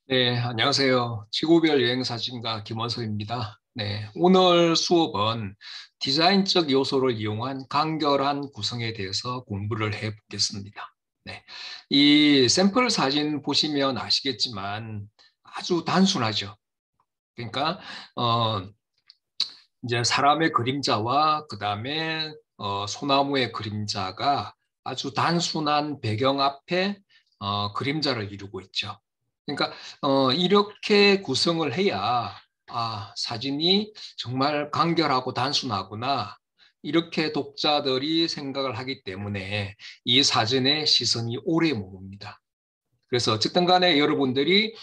네, 안녕하세요. 지구별 여행 사진가 김원석입니다. 네, 오늘 수업은 디자인적 요소를 이용한 간결한 구성에 대해서 공부를 해 보겠습니다. 네, 이 샘플 사진 보시면 아시겠지만 아주 단순하죠. 그러니까 어, 이제 사람의 그림자와 그다음에 소나무의 그림자가 아주 단순한 배경 앞에 그림자를 이루고 있죠. 그러니까 이렇게 구성을 해야 사진이 정말 간결하고 단순하구나. 이렇게 독자들이 생각을 하기 때문에 이 사진의 시선이 오래 머뭅니다. 그래서 어쨌든 간에 여러분들이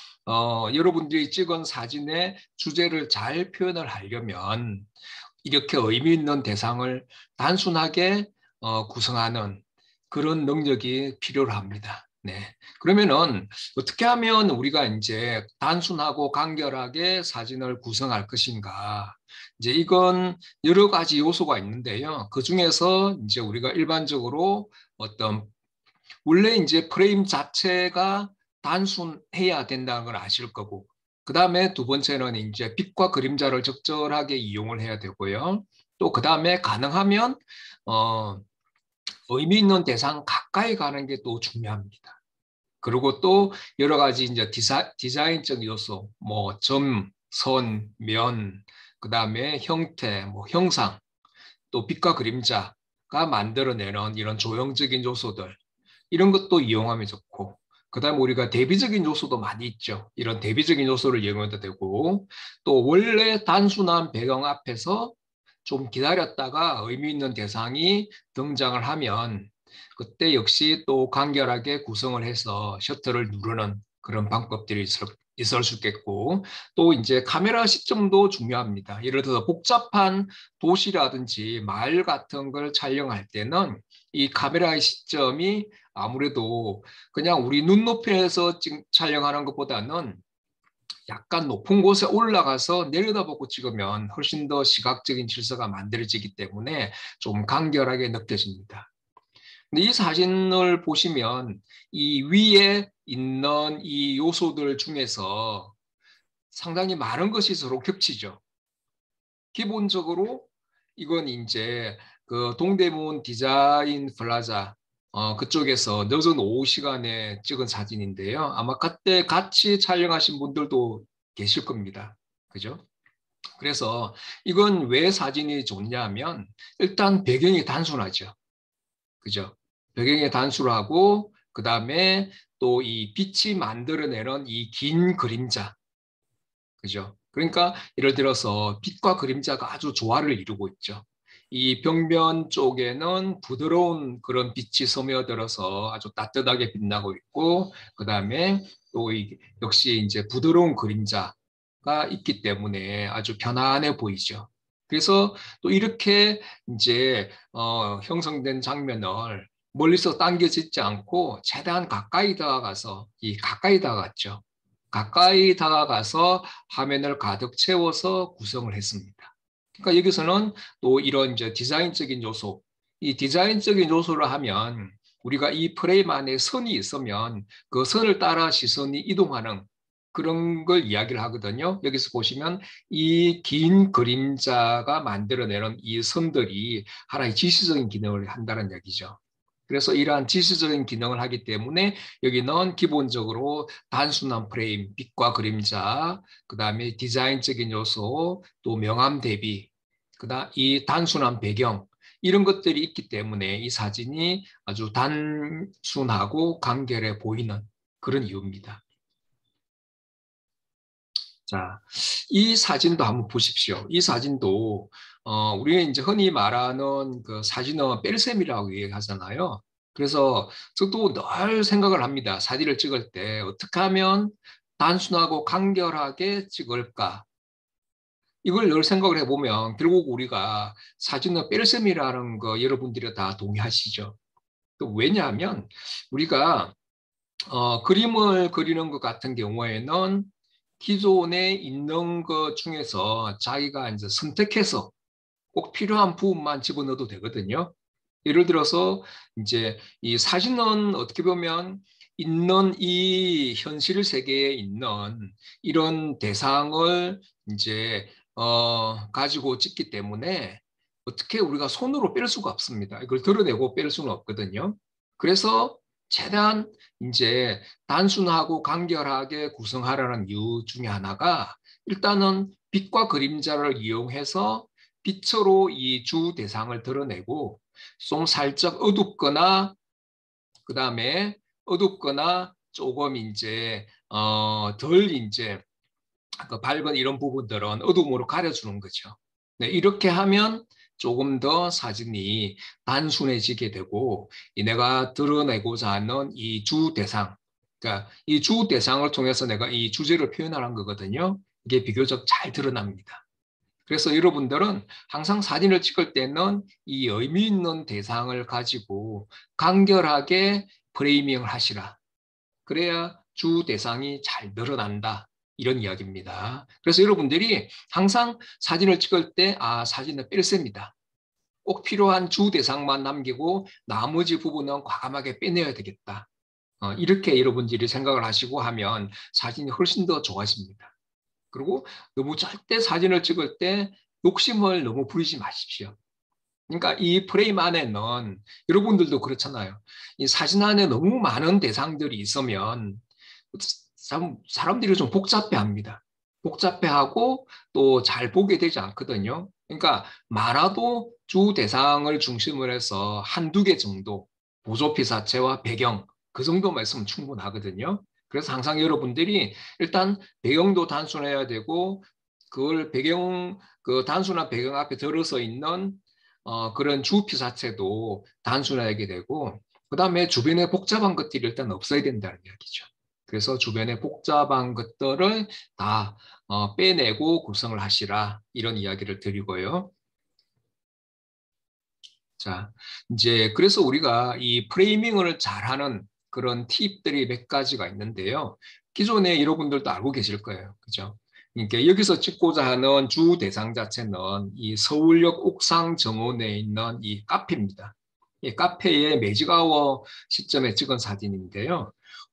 찍은 사진의 주제를 잘 표현을 하려면 이렇게 의미 있는 대상을 단순하게 구성하는 그런 능력이 필요로 합니다. 네. 그러면은 어떻게 하면 우리가 이제 단순하고 간결하게 사진을 구성할 것인가? 이제 이건 여러 가지 요소가 있는데요. 그 중에서 이제 우리가 일반적으로 어떤 원래 이제 프레임 자체가 단순해야 된다는 걸 아실 거고, 그 다음에 두 번째는 이제 빛과 그림자를 적절하게 이용을 해야 되고요. 또 그 다음에 가능하면 어, 의미 있는 대상 가까이 가는 게 또 중요합니다. 그리고 또 여러 가지 이제 디자인적 요소, 뭐 점, 선, 면, 그 다음에 형태, 뭐 형상, 또 빛과 그림자가 만들어내는 이런 조형적인 요소들, 이런 것도 이용하면 좋고, 그다음에 우리가 대비적인 요소도 많이 있죠. 이런 대비적인 요소를 이용해도 되고, 또 원래 단순한 배경 앞에서 좀 기다렸다가 의미 있는 대상이 등장을 하면 그때 역시 또 간결하게 구성을 해서 셔터를 누르는 그런 방법들이 있을 수 있겠고, 또 이제 카메라 시점도 중요합니다. 예를 들어서 복잡한 도시라든지 마을 같은 걸 촬영할 때는 이 카메라의 시점이 아무래도 그냥 우리 눈높이에서 촬영하는 것보다는 약간 높은 곳에 올라가서 내려다보고 찍으면 훨씬 더 시각적인 질서가 만들어지기 때문에 좀 간결하게 느껴집니다. 근데 이 사진을 보시면 이 위에 있는 이 요소들 중에서 상당히 많은 것이 서로 겹치죠. 기본적으로 이건 이제 그 동대문 디자인 플라자 그쪽에서 늦은 오후 시간에 찍은 사진인데요. 아마 그때 같이 촬영하신 분들도 계실 겁니다. 그죠? 그래서 이건 왜 사진이 좋냐면 일단 배경이 단순하죠. 그죠? 배경이 단순하고 그다음에 또 이 빛이 만들어내는 이 긴 그림자. 그죠? 그러니까 예를 들어서 빛과 그림자가 아주 조화를 이루고 있죠. 이 벽면 쪽에는 부드러운 그런 빛이 스며들어서 아주 따뜻하게 빛나고 있고, 그 다음에 또 역시 이제 부드러운 그림자가 있기 때문에 아주 편안해 보이죠. 그래서 또 이렇게 이제 형성된 장면을 멀리서 당겨 짓지 않고 최대한 가까이 다가가서 가까이 다가갔죠. 가까이 다가가서 화면을 가득 채워서 구성을 했습니다. 그러니까 여기서는 또 이런 이제 디자인적인 요소, 이 디자인적인 요소를 하면 우리가 이 프레임 안에 선이 있으면 그 선을 따라 시선이 이동하는 그런 걸 이야기를 하거든요. 여기서 보시면 이 긴 그림자가 만들어내는 이 선들이 하나의 지시적인 기능을 한다는 얘기죠. 그래서 이러한 지시적인 기능을 하기 때문에 여기는 기본적으로 단순한 프레임, 빛과 그림자, 그다음에 디자인적인 요소, 또 명암 대비, 그다음 이 단순한 배경 이런 것들이 있기 때문에 이 사진이 아주 단순하고 간결해 보이는 그런 이유입니다. 자, 이 사진도 한번 보십시오. 이 사진도 우리가 이제 흔히 말하는 그 사진은 뺄셈이라고 얘기하잖아요. 그래서 저도 늘 생각을 합니다. 사진을 찍을 때 어떻게 하면 단순하고 간결하게 찍을까? 이걸 늘 생각을 해보면 결국 우리가 사진은 뺄셈이라는 거 여러분들이 다 동의하시죠? 또 왜냐하면 우리가 그림을 그리는 것 같은 경우에는 기존에 있는 것 중에서 자기가 이제 선택해서 꼭 필요한 부분만 집어넣어도 되거든요. 예를 들어서 이제 이 사진은 어떻게 보면 있는 이 현실 세계에 있는 이런 대상을 이제 가지고 찍기 때문에 어떻게 우리가 손으로 뺄 수가 없습니다. 이걸 드러내고 뺄 수는 없거든요. 그래서 최대한 이제 단순하고 간결하게 구성하라는 이유 중에 하나가 일단은 빛과 그림자를 이용해서 빛으로 이 주 대상을 드러내고 좀 살짝 어둡거나 그다음에 어둡거나 조금 이제 덜 이제 그 밝은 이런 부분들은 어둠으로 가려주는 거죠. 네, 이렇게 하면 조금 더 사진이 단순해지게 되고 이 내가 드러내고자 하는 이 주 대상, 그러니까 이 주 대상을 통해서 내가 이 주제를 표현하는 거거든요. 이게 비교적 잘 드러납니다. 그래서 여러분들은 항상 사진을 찍을 때는 이 의미 있는 대상을 가지고 간결하게 프레이밍을 하시라. 그래야 주 대상이 잘 늘어난다. 이런 이야기입니다. 그래서 여러분들이 항상 사진을 찍을 때, 사진을 뺄셈이다. 꼭 필요한 주 대상만 남기고 나머지 부분은 과감하게 빼내야 되겠다. 이렇게 여러분들이 생각을 하시고 하면 사진이 훨씬 더 좋아집니다. 그리고 너무 절대 사진을 찍을 때 욕심을 너무 부리지 마십시오. 그러니까 이 프레임 안에는 여러분들도 그렇잖아요. 이 사진 안에 너무 많은 대상들이 있으면 사람들이 좀 복잡해합니다. 복잡해하고 또 잘 보게 되지 않거든요. 그러니까 많아도 주 대상을 중심으로 해서 한두 개 정도 보조 피사체와 배경 그 정도만 있으면 충분하거든요. 그래서 항상 여러분들이 일단 배경도 단순해야 되고 그걸 그 단순한 배경 앞에 들어서 있는 그런 주 피사체도 단순하게 되고 그다음에 주변에 복잡한 것들이 일단 없어야 된다는 이야기죠. 그래서 주변에 복잡한 것들을 다 빼내고 구성을 하시라 이런 이야기를 드리고요. 자, 이제 그래서 우리가 이 프레이밍을 잘하는 그런 팁들이 몇 가지가 있는데요. 기존에 여러분들도 알고 계실 거예요. 그죠? 그러니까 여기서 찍고자 하는 주 대상 자체는 이 서울역 옥상 정원에 있는 이 카페입니다. 이 카페의 매직아워 시점에 찍은 사진인데요.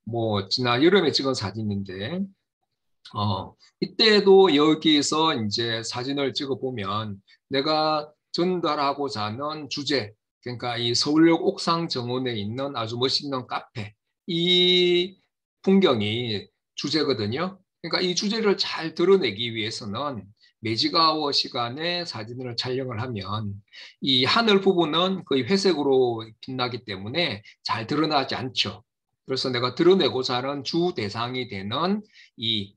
뭐 지난 여름에 찍은 사진인데 이때도 여기서 이제 사진을 찍어 보면 내가 전달하고자 하는 주제, 그러니까 이 서울역 옥상 정원에 있는 아주 멋있는 카페, 이 풍경이 주제거든요. 그러니까 이 주제를 잘 드러내기 위해서는 매직아워 시간에 사진을 촬영을 하면 이 하늘 부분은 거의 회색으로 빛나기 때문에 잘 드러나지 않죠. 그래서 내가 드러내고자 하는 주 대상이 되는 이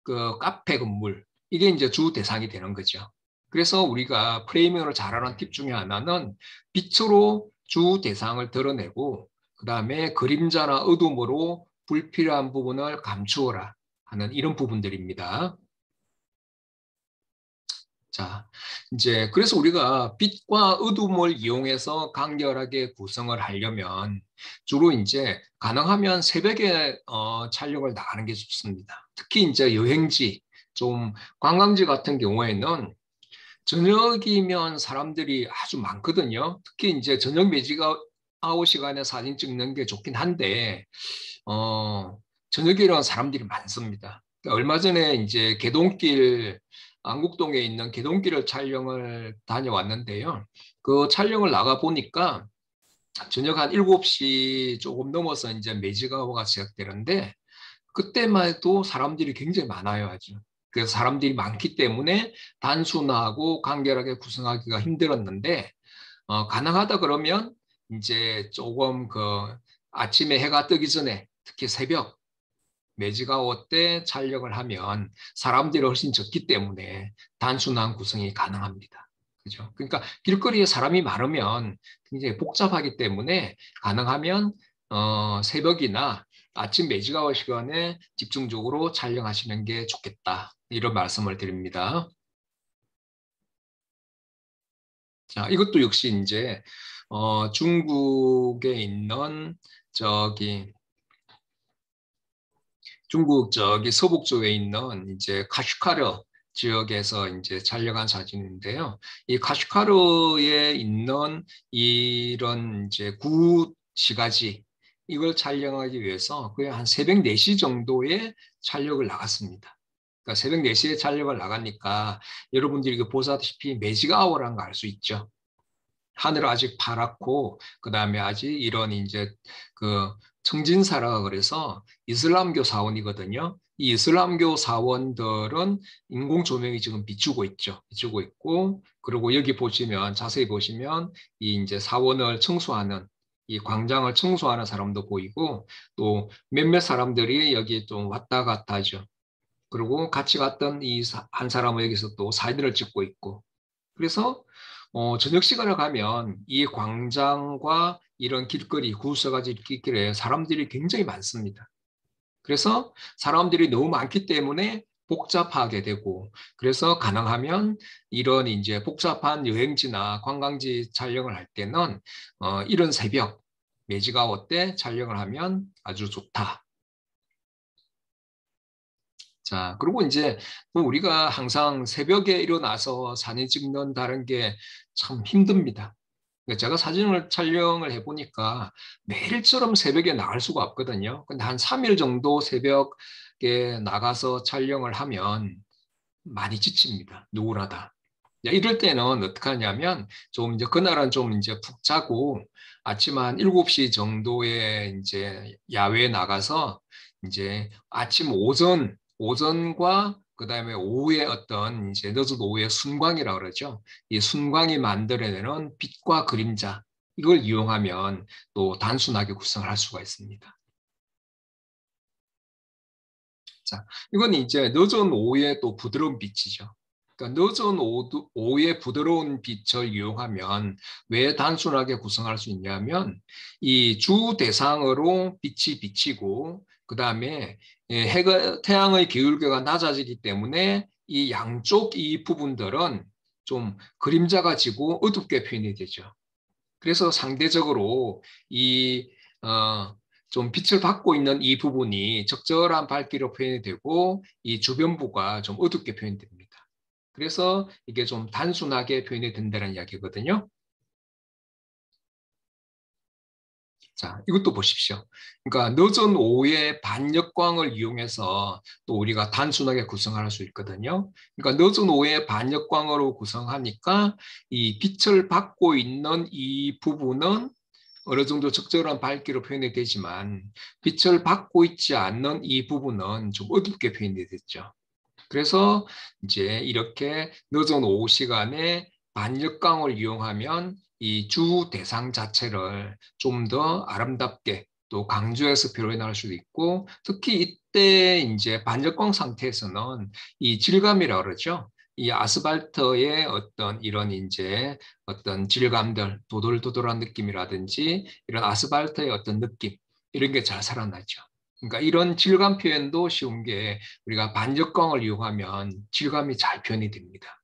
그 카페 건물 이게 이제 주 대상이 되는 거죠. 그래서 우리가 프레이밍을 잘하는 팁 중에 하나는 빛으로 주 대상을 드러내고 그다음에 그림자나 어둠으로 불필요한 부분을 감추어라 하는 이런 부분들입니다. 자, 이제 그래서 우리가 빛과 어둠을 이용해서 간결하게 구성을 하려면 주로 이제 가능하면 새벽에 촬영을 나가는 게 좋습니다. 특히 이제 여행지, 좀 관광지 같은 경우에는 저녁이면 사람들이 아주 많거든요. 특히 이제 저녁 매지가 아웃 시간에 사진 찍는 게 좋긴 한데 저녁에는 사람들이 많습니다. 그러니까 얼마 전에 이제 개동길 안국동에 있는 개동길을 촬영을 다녀왔는데요. 그 촬영을 나가 보니까 저녁 한 7시 조금 넘어서 이제 매직아웃가 시작되는데 그때만 해도 사람들이 굉장히 많아요, 아주. 그래서 사람들이 많기 때문에 단순하고 간결하게 구성하기가 힘들었는데 가능하다 그러면 이제 조금 그 아침에 해가 뜨기 전에 특히 새벽 매직아웃 때 촬영을 하면 사람들이 훨씬 적기 때문에 단순한 구성이 가능합니다. 그죠? 그러니까 길거리에 사람이 많으면 굉장히 복잡하기 때문에 가능하면 새벽이나 아침 매직아웃 시간에 집중적으로 촬영하시는 게 좋겠다. 이런 말씀을 드립니다. 자, 이것도 역시 이제 중국에 있는 저기 중국 저기 서북쪽에 있는 이제 카슈카르 지역에서 이제 촬영한 사진인데요. 이 카슈카르에 있는 이런 이제 구시가지 이걸 촬영하기 위해서 거의 한 새벽 4시 정도에 촬영을 나갔습니다. 그러니까 새벽 4시에 촬영을 나가니까 여러분들이 이거 보다시피 매직 아워라는 거 알 수 있죠. 하늘 아직 파랗고 그다음에 아직 이런 이제 그 청진사라가 그래서 이슬람교 사원이거든요. 이 이슬람교 사원들은 인공 조명이 지금 비추고 있죠. 비추고 있고 그리고 여기 보시면 자세히 보시면 이 이제 사원을 청소하는 이 광장을 청소하는 사람도 보이고 또 몇몇 사람들이 여기 좀 왔다 갔다 하죠. 그리고 같이 갔던 이 한 사람은 여기서 또 사진을 찍고 있고 그래서 저녁 시간을 가면 이 광장과 이런 길거리, 구석가지 길거리에 사람들이 굉장히 많습니다. 그래서 사람들이 너무 많기 때문에 복잡하게 되고, 그래서 가능하면 이런 이제 복잡한 여행지나 관광지 촬영을 할 때는 이런 새벽, 매직아웃 때 촬영을 하면 아주 좋다. 자, 그리고 이제 뭐 우리가 항상 새벽에 일어나서 사진 찍는다는 게 참 힘듭니다. 그러니까 제가 사진을 촬영을 해보니까 매일처럼 새벽에 나갈 수가 없거든요. 근데 한 3일 정도 새벽에 나가서 촬영을 하면 많이 지칩니다. 누구나 다. 이럴 때는 어떻게 하냐면 좀 이제 그날은 좀 이제 푹 자고 아침 한 7시 정도에 이제 야외에 나가서 이제 아침 오전과 그다음에 오후에 어떤 이제 늦은 오후에 순광이라 그러죠. 이 순광이 만들어내는 빛과 그림자 이걸 이용하면 또 단순하게 구성을 할 수가 있습니다. 자, 이건 이제 늦은 오후에 또 부드러운 빛이죠. 그러니까 늦은 오후에 부드러운 빛을 이용하면 왜 단순하게 구성할 수 있냐면 이 주 대상으로 빛이 비치고 그다음에 해가 태양의 기울기가 낮아지기 때문에 이 양쪽 이 부분들은 좀 그림자가 지고 어둡게 표현이 되죠. 그래서 상대적으로 이 좀 빛을 받고 있는 이 부분이 적절한 밝기로 표현이 되고 이 주변부가 좀 어둡게 표현됩니다. 그래서 이게 좀 단순하게 표현이 된다는 이야기거든요. 자, 이것도 보십시오. 그러니까 늦은 오후에 반역광을 이용해서 또 우리가 단순하게 구성할 수 있거든요. 그러니까 늦은 오후에 반역광으로 구성하니까 이 빛을 받고 있는 이 부분은 어느 정도 적절한 밝기로 표현이 되지만 빛을 받고 있지 않는 이 부분은 좀 어둡게 표현이 됐죠. 그래서 이제 이렇게 늦은 오후 시간에 반역광을 이용하면 이 주 대상 자체를 좀 더 아름답게 또 강조해서 표현할 수도 있고 특히 이때 이제 반역광 상태에서는 이 질감이라 그러죠. 이 아스팔트의 어떤 이런 이제 어떤 질감들, 도돌도돌한 느낌이라든지 이런 아스팔트의 어떤 느낌 이런 게 잘 살아나죠. 그러니까 이런 질감 표현도 쉬운 게 우리가 반적광을 이용하면 질감이 잘 표현이 됩니다.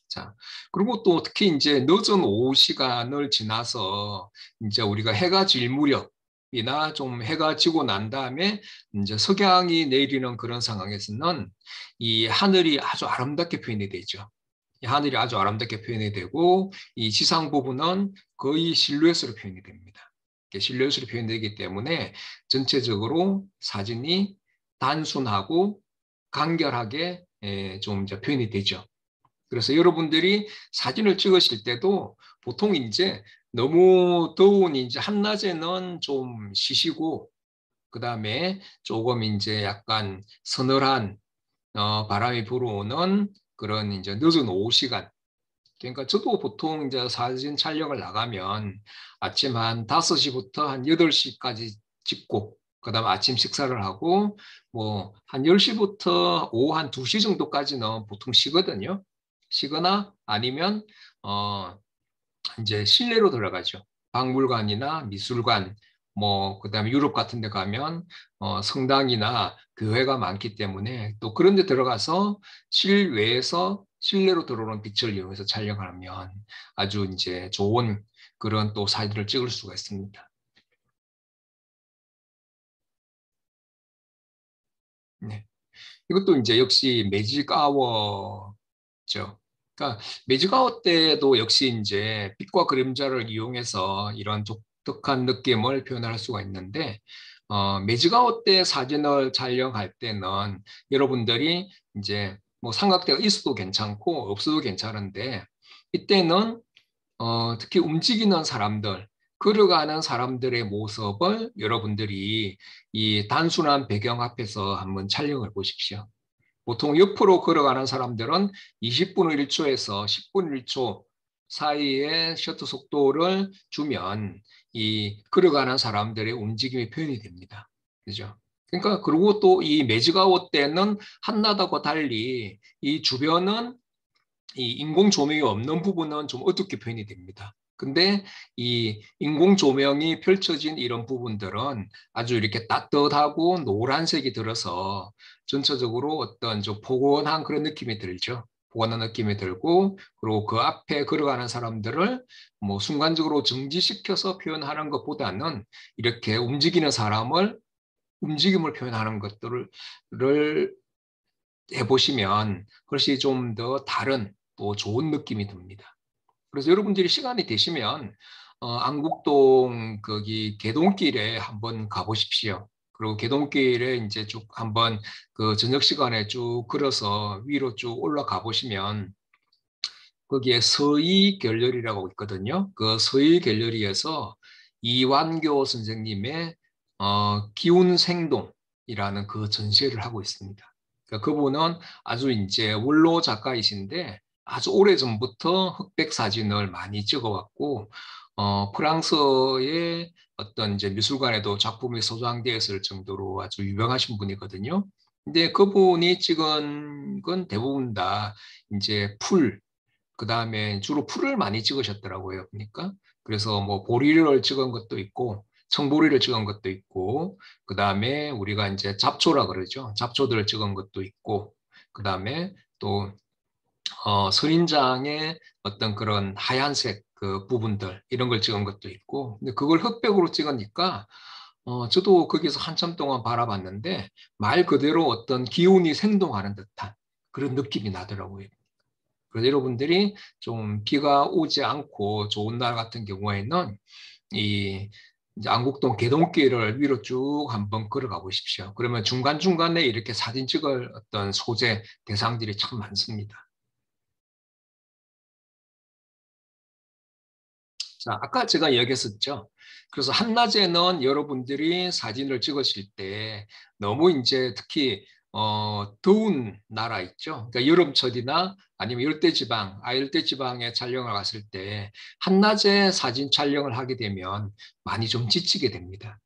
자, 그리고 또 특히 이제 늦은 오후 시간을 지나서 이제 우리가 해가 질 무렵이나 좀 해가 지고 난 다음에 이제 석양이 내리는 그런 상황에서는 이 하늘이 아주 아름답게 표현이 되죠. 이 하늘이 아주 아름답게 표현이 되고 이 지상 부분은 거의 실루엣으로 표현이 됩니다. 실루엣으로 표현되기 때문에 전체적으로 사진이 단순하고 간결하게 좀 이제 표현이 되죠. 그래서 여러분들이 사진을 찍으실 때도 보통 이제 너무 더운 이제 한낮에는 좀 쉬시고 그다음에 조금 이제 약간 서늘한 바람이 불어오는 그런 이제 늦은 오후 시간. 그러니까 저도 보통 이제 사진 촬영을 나가면 아침 한 5시부터 한 8시까지 찍고 그다음 아침 식사를 하고 뭐 한 10시부터 오후 한 2시 정도까지는 보통 쉬거든요. 쉬거나 아니면 어 이제 실내로 들어가죠. 박물관이나 미술관 뭐 그다음에 유럽 같은 데 가면 성당이나 교회가 많기 때문에 또 그런 데 들어가서 실외에서 실내로 들어오는 빛을 이용해서 촬영하면 아주 이제 좋은 그런 또 사진을 찍을 수가 있습니다. 네. 이것도 이제 역시 매직 아워죠. 그러니까 매직아웃 때도 역시 이제 빛과 그림자를 이용해서 이런 독특한 느낌을 표현할 수가 있는데, 매직아웃 때 사진을 촬영할 때는 여러분들이 이제 뭐 삼각대가 있어도 괜찮고 없어도 괜찮은데, 이때는 특히 움직이는 사람들, 걸어가는 사람들의 모습을 여러분들이 이 단순한 배경 앞에서 한번 촬영을 보십시오. 보통 옆으로 걸어가는 사람들은 20분 1초에서 10분 1초 사이에 셔터 속도를 주면 이 걸어가는 사람들의 움직임이 표현이 됩니다. 그죠? 그러니까 그리고 또 이 매직아웃 때는 한낮하고 달리 이 주변은 이 인공 조명이 없는 부분은 좀 어둡게 표현이 됩니다. 근데 이 인공 조명이 펼쳐진 이런 부분들은 아주 이렇게 따뜻하고 노란색이 들어서 전체적으로 어떤 좀 포근한 그런 느낌이 들죠. 포근한 느낌이 들고, 그리고 그 앞에 걸어가는 사람들을 뭐 순간적으로 정지시켜서 표현하는 것보다는 이렇게 움직이는 사람을 움직임을 표현하는 것들을 해보시면 훨씬 좀 더 다른 또 좋은 느낌이 듭니다. 그래서 여러분들이 시간이 되시면 안국동 거기 개동길에 한번 가보십시오. 그리고 개동길에 이제 쭉 한번 그 저녁 시간에 쭉 걸어서 위로 쭉 올라가 보시면 거기에 서희 갤러리라고 있거든요. 그 서희 갤러리에서 이완교 선생님의 기운 생동이라는 그 전시회를 하고 있습니다. 그러니까 그분은 아주 이제 원로 작가이신데 아주 오래전부터 흑백 사진을 많이 찍어왔고 프랑스의 어떤 이제 미술관에도 작품이 소장되어 있을 정도로 아주 유명하신 분이거든요. 근데 그분이 찍은 건 대부분 다 이제 그 다음에 주로 풀을 많이 찍으셨더라고요, 보니까. 그래서 뭐 보리를 찍은 것도 있고, 청보리를 찍은 것도 있고, 그 다음에 우리가 이제 잡초라 그러죠. 잡초들을 찍은 것도 있고, 그 다음에 또 선인장의 어떤 그런 하얀색 그 부분들 이런 걸 찍은 것도 있고, 근데 그걸 흑백으로 찍으니까 저도 거기서 한참 동안 바라봤는데 말 그대로 어떤 기운이 생동하는 듯한 그런 느낌이 나더라고요. 그래서 여러분들이 좀 비가 오지 않고 좋은 날 같은 경우에는 이 이제 안국동 개동길을 위로 쭉 한번 걸어가 보십시오. 그러면 중간중간에 이렇게 사진 찍을 어떤 소재 대상들이 참 많습니다. 자, 아까 제가 이야기했었죠. 그래서 한낮에는 여러분들이 사진을 찍으실 때 너무 이제 특히 더운 나라 있죠. 그러니까 여름철이나 아니면 열대지방, 아열대지방에 촬영을 갔을 때 한낮에 사진 촬영을 하게 되면 많이 좀 지치게 됩니다.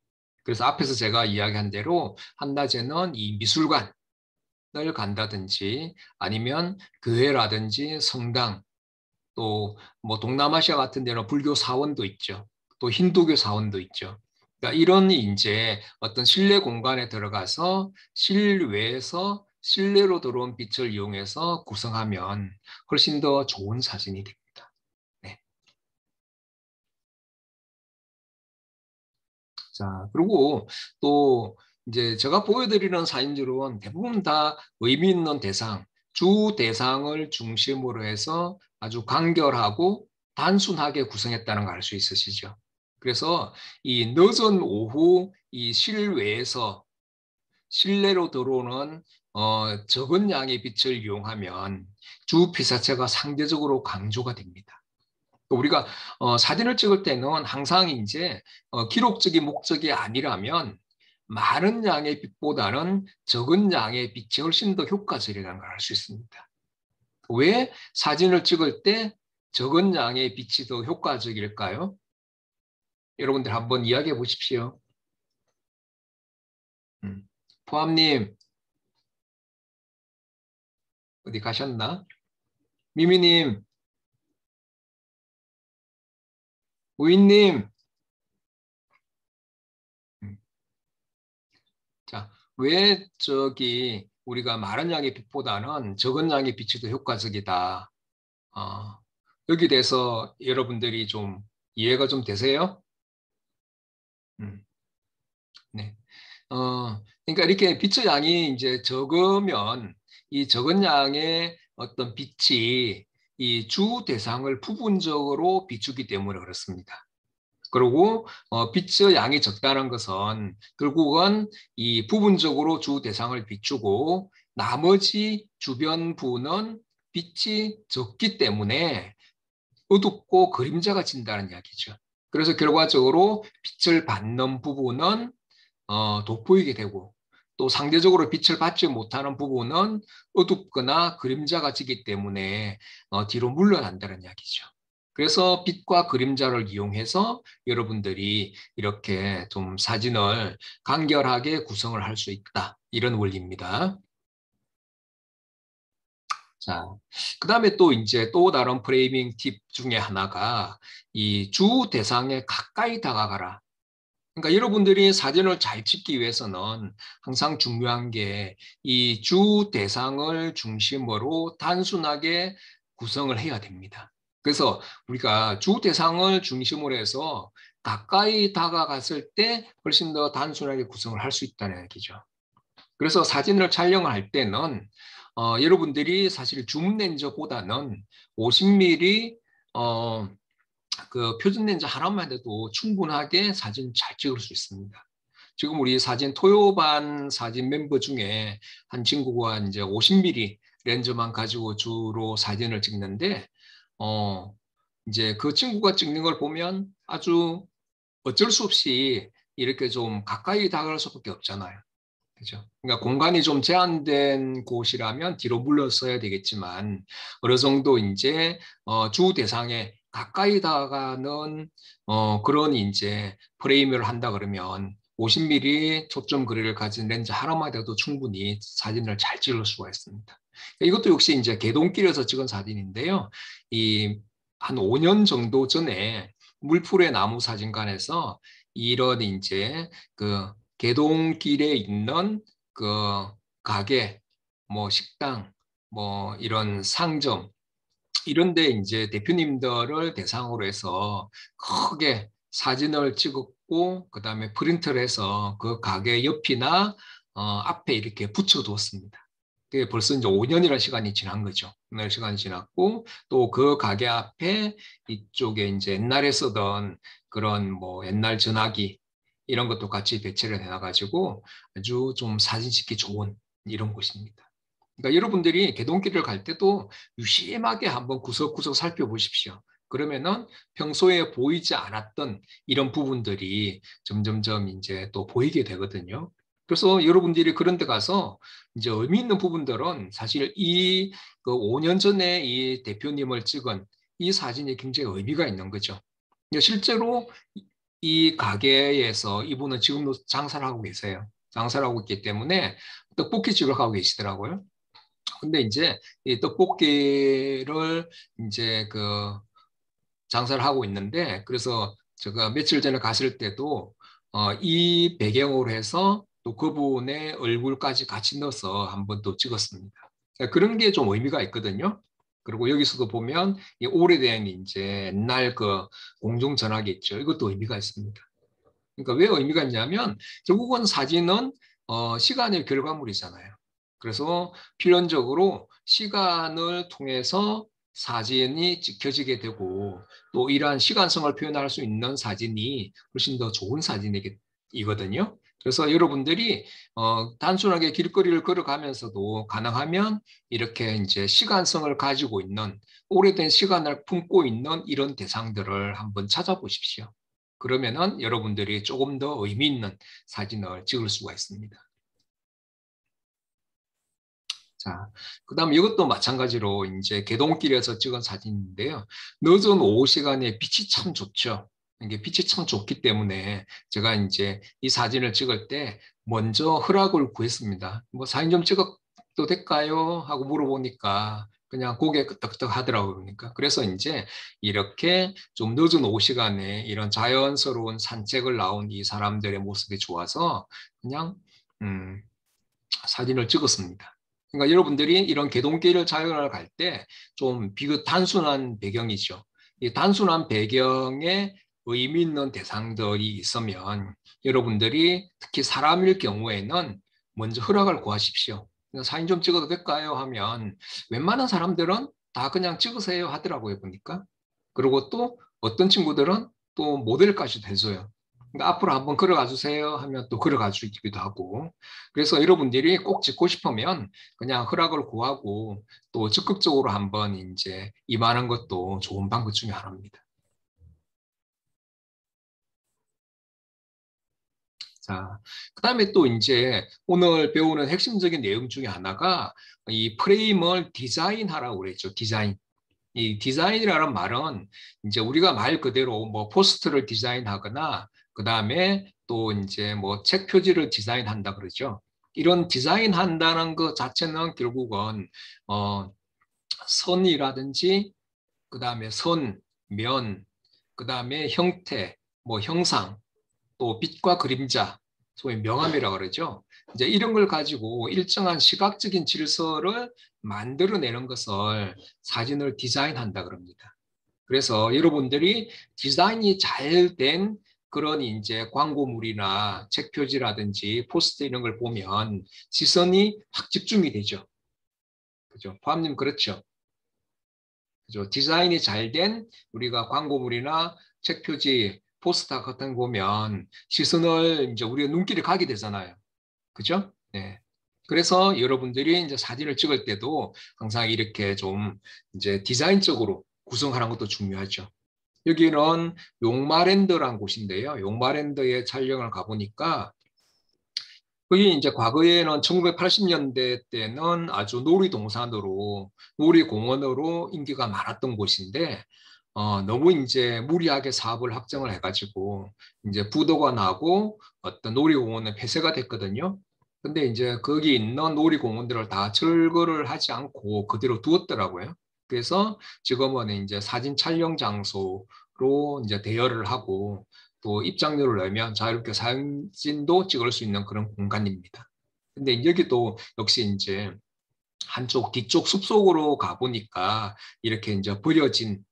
그래서 앞에서 제가 이야기한 대로 한낮에는 이 미술관을 간다든지 아니면 교회라든지 성당 또 뭐 동남아시아 같은 데는 불교 사원도 있죠. 또 힌두교 사원도 있죠. 그러니까 이런 이제 어떤 실내 공간에 들어가서 실외에서 실내로 들어온 빛을 이용해서 구성하면 훨씬 더 좋은 사진이 됩니다. 네. 자, 그리고 또 이제 제가 보여드리는 사진들은 대부분 다 의미 있는 대상, 주 대상을 중심으로 해서 아주 간결하고 단순하게 구성했다는 걸 알 수 있으시죠. 그래서 이 늦은 오후 이 실외에서 실내로 들어오는 적은 양의 빛을 이용하면 주 피사체가 상대적으로 강조가 됩니다. 우리가 사진을 찍을 때는 항상 이제 기록적인 목적이 아니라면 많은 양의 빛보다는 적은 양의 빛이 훨씬 더 효과적이라는 걸 알 수 있습니다. 왜 사진을 찍을 때 적은 양의 빛이 더 효과적일까요? 여러분들 한번 이야기해 보십시오. 포함님 어디 가셨나? 미미님, 우인님, 음, 자, 왜 저기 우리가 많은 양의 빛보다는 적은 양의 빛이 더 효과적이다. 어, 여기 대해서 여러분들이 좀 이해가 좀 되세요? 음, 네. 그러니까 이렇게 빛의 양이 이제 적으면 이 적은 양의 어떤 빛이 이 주 대상을 부분적으로 비추기 때문에 그렇습니다. 그리고 빛의 양이 적다는 것은 결국은 이 부분적으로 주 대상을 비추고 나머지 주변 부는 빛이 적기 때문에 어둡고 그림자가 진다는 이야기죠. 그래서 결과적으로 빛을 받는 부분은 돋보이게 되고 또 상대적으로 빛을 받지 못하는 부분은 어둡거나 그림자가 지기 때문에 뒤로 물러난다는 이야기죠. 그래서 빛과 그림자를 이용해서 여러분들이 이렇게 좀 사진을 간결하게 구성을 할 수 있다. 이런 원리입니다. 자, 그다음에 또 이제 또 다른 프레이밍 팁 중에 하나가 이 주 대상에 가까이 다가가라. 그러니까 여러분들이 사진을 잘 찍기 위해서는 항상 중요한 게 이 주 대상을 중심으로 단순하게 구성을 해야 됩니다. 그래서 우리가 주 대상을 중심으로 해서 가까이 다가갔을 때 훨씬 더 단순하게 구성을 할 수 있다는 얘기죠. 그래서 사진을 촬영을 할 때는 여러분들이 사실 줌 렌즈보다는 50mm 그 표준 렌즈 하나만 해도 충분하게 사진 잘 찍을 수 있습니다. 지금 우리 사진 토요반 사진 멤버 중에 한 친구가 이제 50mm 렌즈만 가지고 주로 사진을 찍는데 이제 그 친구가 찍는 걸 보면 아주 어쩔 수 없이 이렇게 좀 가까이 다가갈 수밖에 없잖아요. 그죠? 그러니까 공간이 좀 제한된 곳이라면 뒤로 물러서야 되겠지만 어느 정도 이제 주 대상에 가까이 다가가는 그런 이제 프레임을 한다 그러면 50mm 초점 거리를 가진 렌즈 하나만 돼도 충분히 사진을 잘 찍을 수가 있습니다. 이것도 역시 이제 개동길에서 찍은 사진인데요. 이 한 5년 정도 전에 물풀의 나무 사진관에서 이런 이제 그 개동길에 있는 그 가게, 뭐 식당, 뭐 이런 상점 이런 데 이제 대표님들을 대상으로 해서 크게 사진을 찍었고 그다음에 프린트를 해서 그 가게 옆이나 앞에 이렇게 붙여두었습니다. 그게 벌써 이제 5년이라는 시간이 지난 거죠. 5년 시간이 지났고 또 그 가게 앞에 이쪽에 이제 옛날에 쓰던 그런 뭐 옛날 전화기 이런 것도 같이 배치를 해놔가지고 아주 좀 사진 찍기 좋은 이런 곳입니다. 그러니까 여러분들이 개동길을 갈 때도 유심하게 한번 구석구석 살펴보십시오. 그러면은 평소에 보이지 않았던 이런 부분들이 점점점 이제 또 보이게 되거든요. 그래서 여러분들이 그런 데 가서 이제 의미 있는 부분들은 사실 그 5년 전에 이 대표님을 찍은 이 사진이 굉장히 의미가 있는 거죠. 실제로 이 가게에서 이분은 지금도 장사를 하고 계세요. 장사를 하고 있기 때문에 떡볶이집을 하고 계시더라고요. 근데 이제 이 떡볶이를 이제 그 장사를 하고 있는데 그래서 제가 며칠 전에 갔을 때도 이 배경으로 해서 또 그분의 얼굴까지 같이 넣어서 한번 또 찍었습니다. 그런 게 좀 의미가 있거든요. 그리고 여기서도 보면 이 오래된 이제 옛날 그 공중전화기 있죠. 이것도 의미가 있습니다. 그러니까 왜 의미가 있냐면 결국은 사진은 시간의 결과물이잖아요. 그래서 필연적으로 시간을 통해서 사진이 찍혀지게 되고 또 이러한 시간성을 표현할 수 있는 사진이 훨씬 더 좋은 사진이거든요. 그래서 여러분들이 단순하게 길거리를 걸어가면서도 가능하면 이렇게 이제 시간성을 가지고 있는 오래된 시간을 품고 있는 이런 대상들을 한번 찾아보십시오. 그러면은 여러분들이 조금 더 의미 있는 사진을 찍을 수가 있습니다. 자, 그다음 이것도 마찬가지로 이제 개동길에서 찍은 사진인데요. 늦은 오후 시간에 빛이 참 좋죠. 이게 빛이 참 좋기 때문에 제가 이제 이 사진을 찍을 때 먼저 허락을 구했습니다. 뭐 사진 좀 찍어도 될까요? 하고 물어보니까 그냥 고개 끄덕끄덕 하더라고요. 그러니까. 그래서 이제 이렇게 좀 늦은 오후 시간에 이런 자연스러운 산책을 나온 이 사람들의 모습이 좋아서 그냥 사진을 찍었습니다. 그러니까 여러분들이 이런 개동길을 촬영을 갈 때 좀 비교 단순한 배경이죠. 이 단순한 배경에 의미 있는 대상들이 있으면 여러분들이 특히 사람일 경우에는 먼저 허락을 구하십시오. 사진 좀 찍어도 될까요? 하면 웬만한 사람들은 다 그냥 찍으세요 하더라고요, 보니까. 그리고 또 어떤 친구들은 또 모델까지도 해줘요. 그러니까 앞으로 한번 걸어가 주세요 하면 또 걸어가 주기도 하고. 그래서 여러분들이 꼭 찍고 싶으면 그냥 허락을 구하고 또 적극적으로 한번 이제 임하는 것도 좋은 방법 중에 하나입니다. 자, 그다음에 또 이제 오늘 배우는 핵심적인 내용 중에 하나가 이 프레임을 디자인하라고 그랬죠. 디자인. 이 디자인이라는 말은 이제 우리가 말 그대로 뭐 포스터를 디자인하거나 그다음에 또 이제 뭐 책 표지를 디자인한다 그러죠. 이런 디자인한다는 것 자체는 결국은 어 선이라든지 그다음에 선, 면, 그다음에 형태, 뭐 형상 또 빛과 그림자, 소위 명암이라고 그러죠. 이제 이런 걸 가지고 일정한 시각적인 질서를 만들어내는 것을 사진을 디자인한다 그럽니다. 그래서 여러분들이 디자인이 잘 된 그런 이제 광고물이나 책 표지라든지 포스터 이런 걸 보면 시선이 확 집중이 되죠. 그죠? 포함님 그렇죠? 그죠? 디자인이 잘 된 우리가 광고물이나 책 표지, 포스터 같은 거 보면 시선을 이제 우리가 눈길이 가게 되잖아요. 그죠? 네. 그래서 여러분들이 이제 사진을 찍을 때도 항상 이렇게 좀 이제 디자인적으로 구성하는 것도 중요하죠. 여기는 용마랜드라는 곳인데요. 용마랜드에 촬영을 가보니까 그게 이제 과거에는 1980년대 때는 아주 놀이동산으로, 놀이공원으로 인기가 많았던 곳인데, 너무 이제 무리하게 사업을 확정을 해가지고, 이제 부도가 나고 어떤 놀이공원은 폐쇄가 됐거든요. 근데 이제 거기 있는 놀이공원들을 다 철거를 하지 않고 그대로 두었더라고요. 그래서 지금은 이제 사진 촬영 장소로 이제 대여를 하고, 또 입장료를 내면 자유롭게 사진도 찍을 수 있는 그런 공간입니다. 근데 여기도 역시 이제 한쪽 뒤쪽 숲속으로 가보니까 이렇게 이제 버려진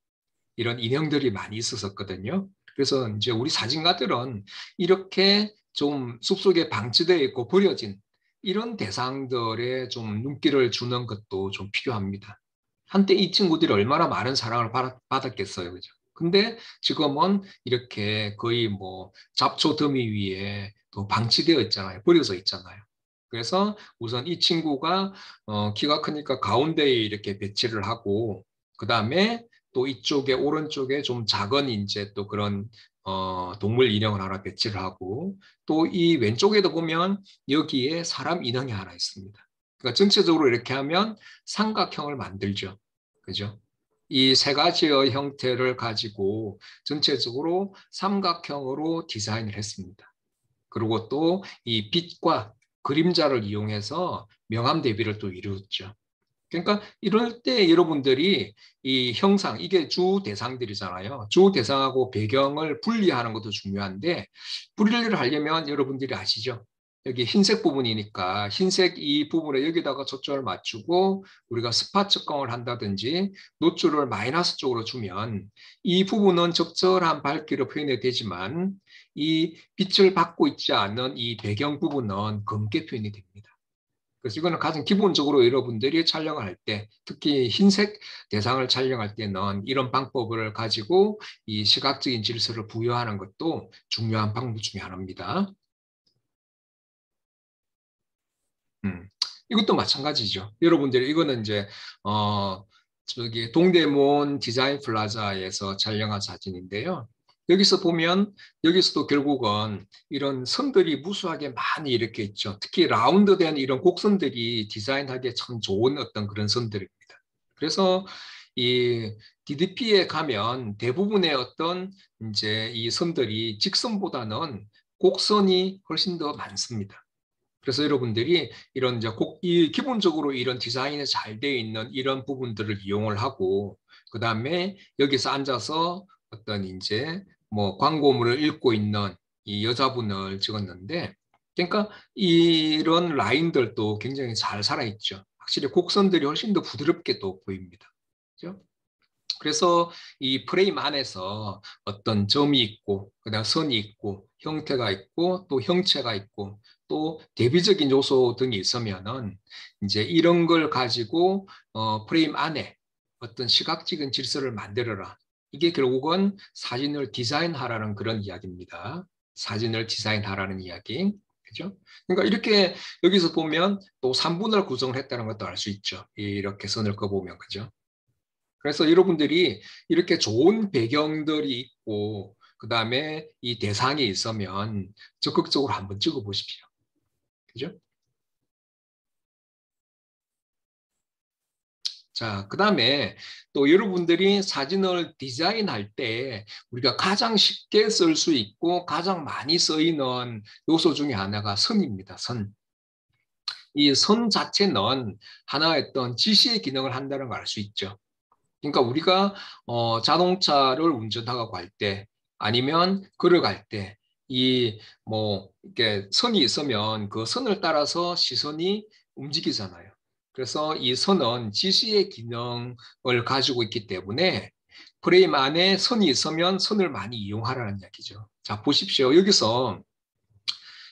이런 인형들이 많이 있었거든요. 그래서 이제 우리 사진가들은 이렇게 좀 숲속에 방치되어 있고 버려진 이런 대상들에 좀 눈길을 주는 것도 좀 필요합니다. 한때 이 친구들이 얼마나 많은 사랑을 받았겠어요. 그죠? 근데 지금은 이렇게 거의 뭐 잡초 더미 위에 또 방치되어 있잖아요. 버려져 있잖아요. 그래서 우선 이 친구가 키가 크니까 가운데에 이렇게 배치를 하고 그다음에 또 이쪽에 오른쪽에 좀 작은 이제 또 그런 동물 인형을 하나 배치를 하고 또 이 왼쪽에도 보면 여기에 사람 인형이 하나 있습니다. 그러니까 전체적으로 이렇게 하면 삼각형을 만들죠. 그죠? 이 세 가지의 형태를 가지고 전체적으로 삼각형으로 디자인을 했습니다. 그리고 또 이 빛과 그림자를 이용해서 명암 대비를 또 이루었죠. 그러니까 이럴 때 여러분들이 이 형상, 이게 주 대상들이잖아요. 주 대상하고 배경을 분리하는 것도 중요한데 분리를 하려면 여러분들이 아시죠? 여기 흰색 부분이니까 흰색 이 부분에 여기다가 초점을 맞추고 우리가 스팟 측정을 한다든지 노출을 마이너스 쪽으로 주면 이 부분은 적절한 밝기로 표현이 되지만 이 빛을 받고 있지 않은 이 배경 부분은 검게 표현이 됩니다. 그래서 이거는 가장 기본적으로 여러분들이 촬영을 할 때, 특히 흰색 대상을 촬영할 때는 이런 방법을 가지고 이 시각적인 질서를 부여하는 것도 중요한 방법 중에 하나입니다. 음, 이것도 마찬가지죠. 여러분들이 이거는 이제 저기 동대문 디자인 플라자에서 촬영한 사진인데요. 여기서 보면 여기서도 결국은 이런 선들이 무수하게 많이 이렇게 있죠. 특히 라운드된 이런 곡선들이 디자인하기에 참 좋은 어떤 그런 선들입니다. 그래서 이 DDP에 가면 대부분의 어떤 이제 이 선들이 직선보다는 곡선이 훨씬 더 많습니다. 그래서 여러분들이 이런 이제 이 기본적으로 이런 디자인이 잘 되어 있는 이런 부분들을 이용을 하고 그다음에 여기서 앉아서 어떤 이제 뭐 광고물을 읽고 있는 이 여자분을 찍었는데 그러니까 이런 라인들도 굉장히 잘 살아있죠. 확실히 곡선들이 훨씬 더 부드럽게 또 보입니다. 그죠? 그래서 이 프레임 안에서 어떤 점이 있고, 그다음 선이 있고, 형태가 있고, 또 형체가 있고, 또 대비적인 요소 등이 있으면은 이제 이런 걸 가지고 프레임 안에 어떤 시각적인 질서를 만들어라. 이게 결국은 사진을 디자인하라는 그런 이야기입니다. 사진을 디자인하라는 이야기. 그죠? 그러니까 이렇게 여기서 보면 또 3분을 구성을 했다는 것도 알 수 있죠. 이렇게 선을 그어보면. 그죠? 그래서 여러분들이 이렇게 좋은 배경들이 있고, 그 다음에 이 대상이 있으면 적극적으로 한번 찍어 보십시오. 그죠? 자, 그 다음에 또 여러분들이 사진을 디자인할 때 우리가 가장 쉽게 쓸 수 있고 가장 많이 쓰이는 요소 중에 하나가 선입니다. 선. 이 선 자체는 하나의 어떤 지시의 기능을 한다는 걸 알 수 있죠. 그러니까 우리가 자동차를 운전하고 할 때 아니면 걸어갈 때 이 뭐 이렇게 선이 있으면 그 선을 따라서 시선이 움직이잖아요. 그래서 이 선은 지시의 기능을 가지고 있기 때문에 프레임 안에 선이 있으면 선을 많이 이용하라는 이야기죠. 자, 보십시오. 여기서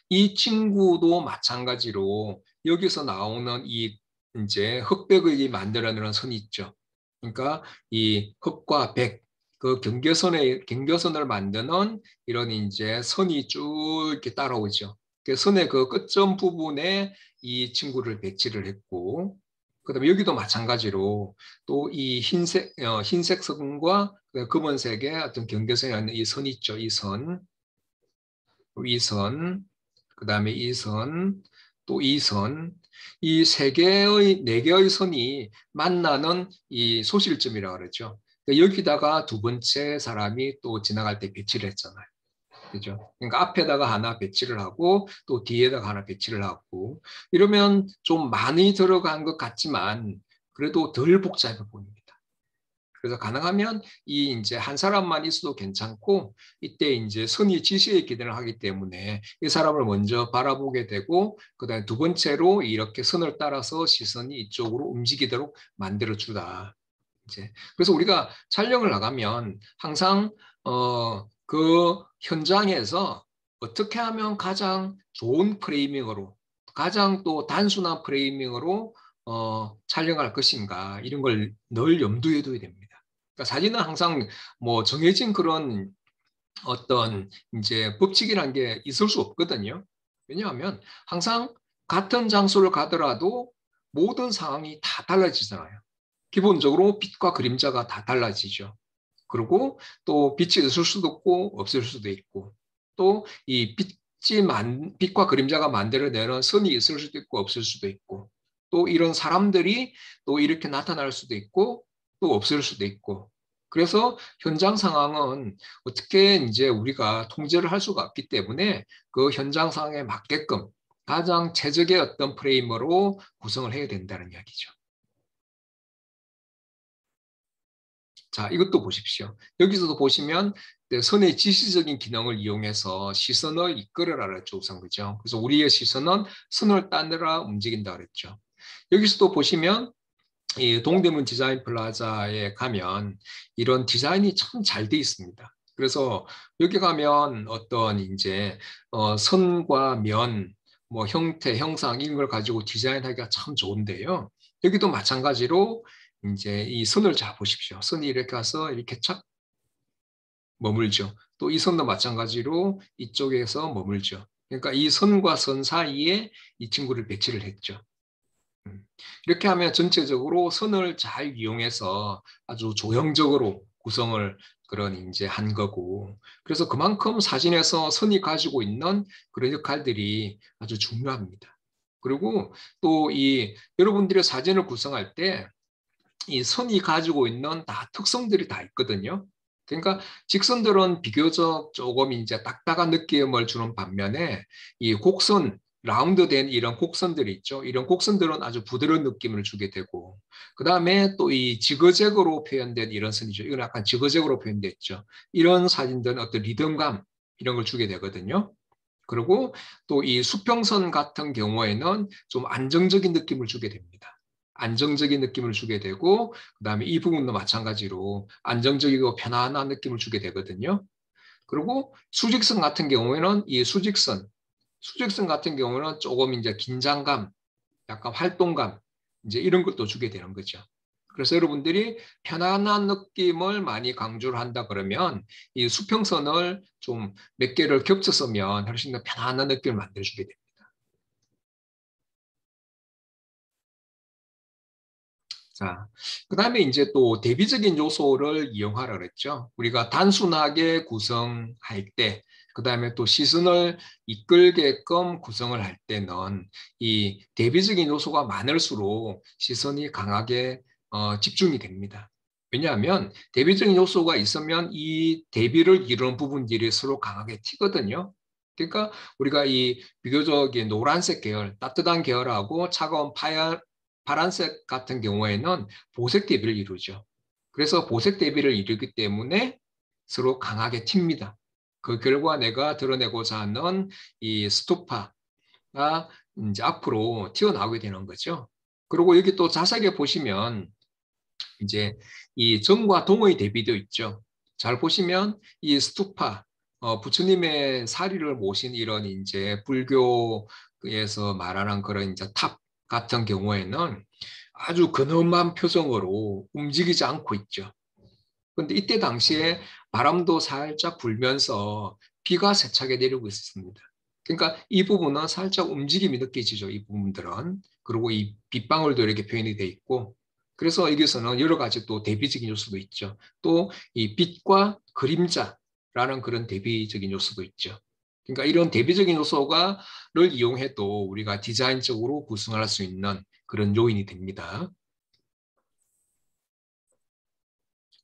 이 친구도 마찬가지로 여기서 나오는 이 이제 흑백의 만들어내는 선이 있죠. 그러니까 이 흑과 백, 그 경계선을 만드는 이런 이제 선이 쭉 이렇게 따라오죠. 그 선의 그 끝점 부분에 이 친구를 배치를 했고, 그다음에 여기도 마찬가지로 또 이 흰색 선과 검은색의 어떤 경계선에 있는 이 선 있죠. 이 선, 이 선, 그다음에 이 선, 또 이 선, 이 네 개의 선이 만나는 이 소실점이라고 그러죠. 그러니까 여기다가 두 번째 사람이 또 지나갈 때 배치를 했잖아요. 그죠? 그러니까 앞에다가 하나 배치를 하고 또 뒤에다가 하나 배치를 하고 이러면 좀 많이 들어간 것 같지만 그래도 덜 복잡해 보입니다. 그래서 가능하면 이 이제 한 사람만 있어도 괜찮고 이때 이제 선의 지시에 기대를 하기 때문에 이 사람을 먼저 바라보게 되고 그다음에 두 번째로 이렇게 선을 따라서 시선이 이쪽으로 움직이도록 만들어 주다. 이제 그래서 우리가 촬영을 나가면 항상 그 현장에서 어떻게 하면 가장 좋은 프레이밍으로 가장 또 단순한 프레이밍으로 촬영할 것인가 이런 걸 늘 염두에 둬야 됩니다. 그러니까 사진은 항상 뭐 정해진 그런 어떤 이제 법칙이라는 게 있을 수 없거든요. 왜냐하면 항상 같은 장소를 가더라도 모든 상황이 다 달라지잖아요. 기본적으로 빛과 그림자가 다 달라지죠. 그리고 또 빛이 있을 수도 있고 없을 수도 있고 또 이 빛과 그림자가 만들어내는 선이 있을 수도 있고 없을 수도 있고 또 이런 사람들이 또 이렇게 나타날 수도 있고 또 없을 수도 있고 그래서 현장 상황은 어떻게 이제 우리가 통제를 할 수가 없기 때문에 그 현장 상황에 맞게끔 가장 최적의 어떤 프레임으로 구성을 해야 된다는 이야기죠. 자, 이것도 보십시오. 여기서도 보시면 선의 지시적인 기능을 이용해서 시선을 이끌어라 그랬죠, 우선 그죠? 그래서 우리의 시선은 선을 따느라 움직인다 그랬죠. 여기서도 보시면 이 동대문 디자인 플라자에 가면 이런 디자인이 참 잘 돼 있습니다. 그래서 여기 가면 어떤 이제 선과 면, 뭐 형태, 형상 이런 걸 가지고 디자인하기가 참 좋은데요. 여기도 마찬가지로 이제 이 선을 잘 보십시오. 선이 이렇게 가서 이렇게 착 머물죠. 또 이 선도 마찬가지로 이쪽에서 머물죠. 그러니까 이 선과 선 사이에 이 친구를 배치를 했죠. 이렇게 하면 전체적으로 선을 잘 이용해서 아주 조형적으로 구성을 그런 이제 한 거고. 그래서 그만큼 사진에서 선이 가지고 있는 그런 역할들이 아주 중요합니다. 그리고 또 이 여러분들의 사진을 구성할 때 이 선이 가지고 있는 다 특성들이 다 있거든요. 그러니까 직선들은 비교적 조금 이제 딱딱한 느낌을 주는 반면에 이 곡선, 라운드된 이런 곡선들이 있죠. 이런 곡선들은 아주 부드러운 느낌을 주게 되고, 그 다음에 또 이 지그재그로 표현된 이런 선이죠. 이건 약간 지그재그로 표현됐죠. 이런 사진들은 어떤 리듬감, 이런 걸 주게 되거든요. 그리고 또 이 수평선 같은 경우에는 좀 안정적인 느낌을 주게 됩니다. 안정적인 느낌을 주게 되고 그다음에 이 부분도 마찬가지로 안정적이고 편안한 느낌을 주게 되거든요. 그리고 수직선 같은 경우에는 이 수직선 같은 경우는 조금 이제 긴장감, 약간 활동감 이제 이런 것도 주게 되는 거죠. 그래서 여러분들이 편안한 느낌을 많이 강조를 한다 그러면 이 수평선을 좀 몇 개를 겹쳐 쓰면 훨씬 더 편안한 느낌을 만들어주게 됩니다. 자, 그 다음에 이제 또 대비적인 요소를 이용하라 그랬죠. 우리가 단순하게 구성할 때, 그 다음에 또 시선을 이끌게끔 구성을 할 때는 이 대비적인 요소가 많을수록 시선이 강하게 집중이 됩니다. 왜냐하면 대비적인 요소가 있으면 이 대비를 이루는 부분들이 서로 강하게 튀거든요. 그러니까 우리가 이 비교적 노란색 계열, 따뜻한 계열하고 차가운 파란색 같은 경우에는 보색 대비를 이루죠. 그래서 보색 대비를 이루기 때문에 서로 강하게 튑니다. 그 결과 내가 드러내고자 하는 이 스토파가 이제 앞으로 튀어나오게 되는 거죠. 그리고 여기 또 자세하게 보시면 이제 이 정과 동의 대비도 있죠. 잘 보시면 이 스투파, 부처님의 사리를 모신 이런 이제 불교에서 말하는 그런 이제 탑 같은 경우에는 아주 근엄한 표정으로 움직이지 않고 있죠. 그런데 이때 당시에 바람도 살짝 불면서 비가 세차게 내리고 있습니다. 그러니까 이 부분은 살짝 움직임이 느껴지죠. 이 부분들은. 그리고 이 빗방울도 이렇게 표현이 돼 있고 그래서 여기서는 여러 가지 또 대비적인 요소도 있죠. 또 이 빛과 그림자라는 그런 대비적인 요소도 있죠. 그러니까 이런 대비적인 요소가를 이용해도 우리가 디자인적으로 구성할 수 있는 그런 요인이 됩니다.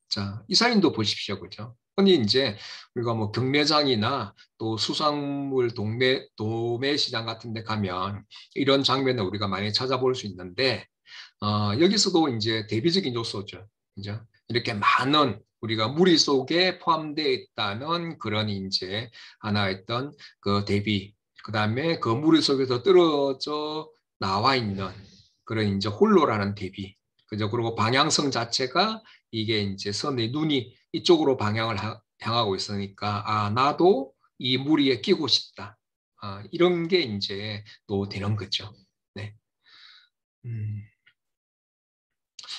자, 이 사진도 보십시오. 그죠? 흔히 이제 우리가 뭐 경매장이나 또 수산물 도매 시장 같은 데 가면 이런 장면을 우리가 많이 찾아볼 수 있는데, 여기서도 이제 대비적인 요소죠. 그죠? 이렇게 많은 우리가 무리 속에 포함되어 있다는 그런 이제 하나의 어떤 그 대비, 그 다음에 그 무리 속에서 떨어져 나와 있는 그런 이제 홀로라는 대비, 그죠? 그리고 방향성 자체가 이게 이제 선의 눈이 이쪽으로 방향을 향하고 있으니까 나도 이 무리에 끼고 싶다. 이런 게 이제 또 되는 거죠. 네. 음.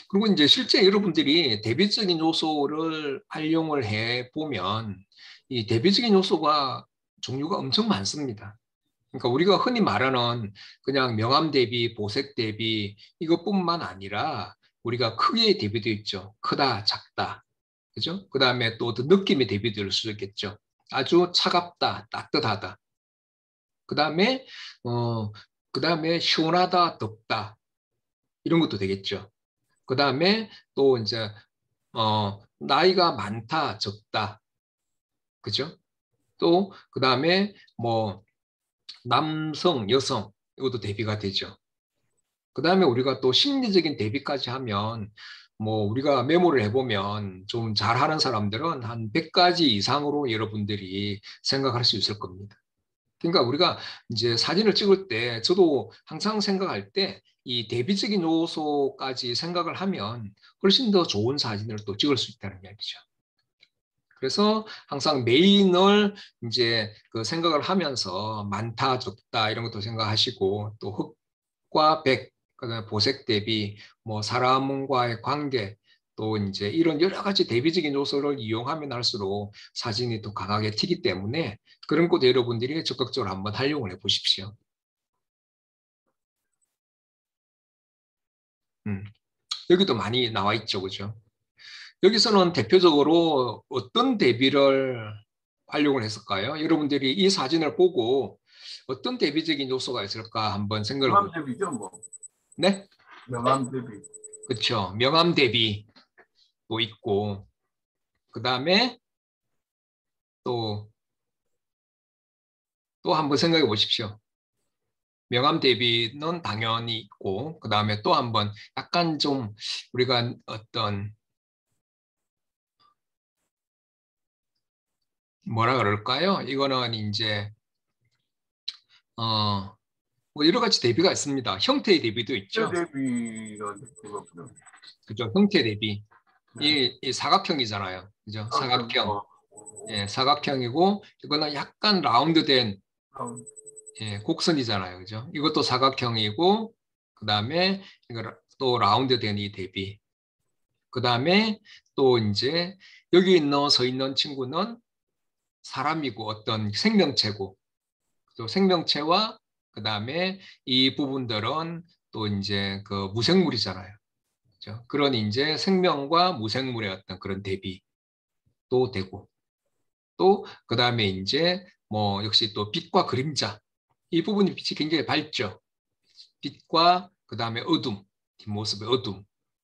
그리고 이제 실제 여러분들이 대비적인 요소를 활용을 해 보면 이 대비적인 요소가 종류가 엄청 많습니다. 그러니까 우리가 흔히 말하는 그냥 명암 대비, 보색 대비 이것뿐만 아니라 우리가 크기의 대비도 있죠. 크다, 작다. 그죠? 그 다음에 또 느낌의 대비될 수 있겠죠. 아주 차갑다, 따뜻하다. 그 다음에, 그 다음에 시원하다, 덥다. 이런 것도 되겠죠. 그 다음에 또 이제, 나이가 많다, 적다. 그죠? 또, 그 다음에 뭐, 남성, 여성. 이것도 대비가 되죠. 그 다음에 우리가 또 심리적인 대비까지 하면 뭐 우리가 메모를 해보면 좀 잘하는 사람들은 한 100가지 이상으로 여러분들이 생각할 수 있을 겁니다. 그러니까 우리가 이제 사진을 찍을 때 저도 항상 생각할 때 이 대비적인 요소까지 생각을 하면 훨씬 더 좋은 사진을 또 찍을 수 있다는 이야기죠. 그래서 항상 메인을 이제 그 생각을 하면서 많다, 적다 이런 것도 생각하시고 또 흑과 백, 그다음에 보색 대비, 뭐 사람과의 관계, 또 이제 이런 여러 가지 대비적인 요소를 이용하면 할수록 사진이 더 강하게 튀기 때문에 그런 것도 여러분들이 적극적으로 한번 활용을 해보십시오. 음, 여기도 많이 나와 있죠, 그죠? 여기서는 대표적으로 어떤 대비를 활용을 했을까요? 여러분들이 이 사진을 보고 어떤 대비적인 요소가 있을까 한번 생각을 명암 해보죠. 대비죠, 뭐. 네? 명암 대비. 그렇죠. 명암 대비도 있고, 그 다음에 또, 또 한번 생각해 보십시오. 명암 대비는 당연히 있고, 그 다음에 또 한번 약간 좀 우리가 어떤 뭐라 그럴까요? 이거는 이제 뭐 여러 가지 대비가 있습니다. 형태의 대비도 뼈 있죠. 대비가 그거고요. 그죠? 형태 대비. 네. 이 사각형이잖아요. 그죠? 사각형. 어, 예, 사각형이고 이거는 약간 라운드된 어, 예, 곡선이잖아요. 그죠? 이것도 사각형이고 그다음에 이거 또 라운드된 이 대비. 그 다음에 또 이제 여기 서 있는 친구는 사람이고 어떤 생명체고 또 생명체와 그 다음에 이 부분들은 또 이제 그 무생물이잖아요. 그렇죠? 그런 이제 생명과 무생물의 어떤 그런 대비도 되고 또 그 다음에 이제 뭐 역시 또 빛과 그림자 이 부분이 빛이 굉장히 밝죠. 빛과 그 다음에 어둠, 뒷모습의 어둠,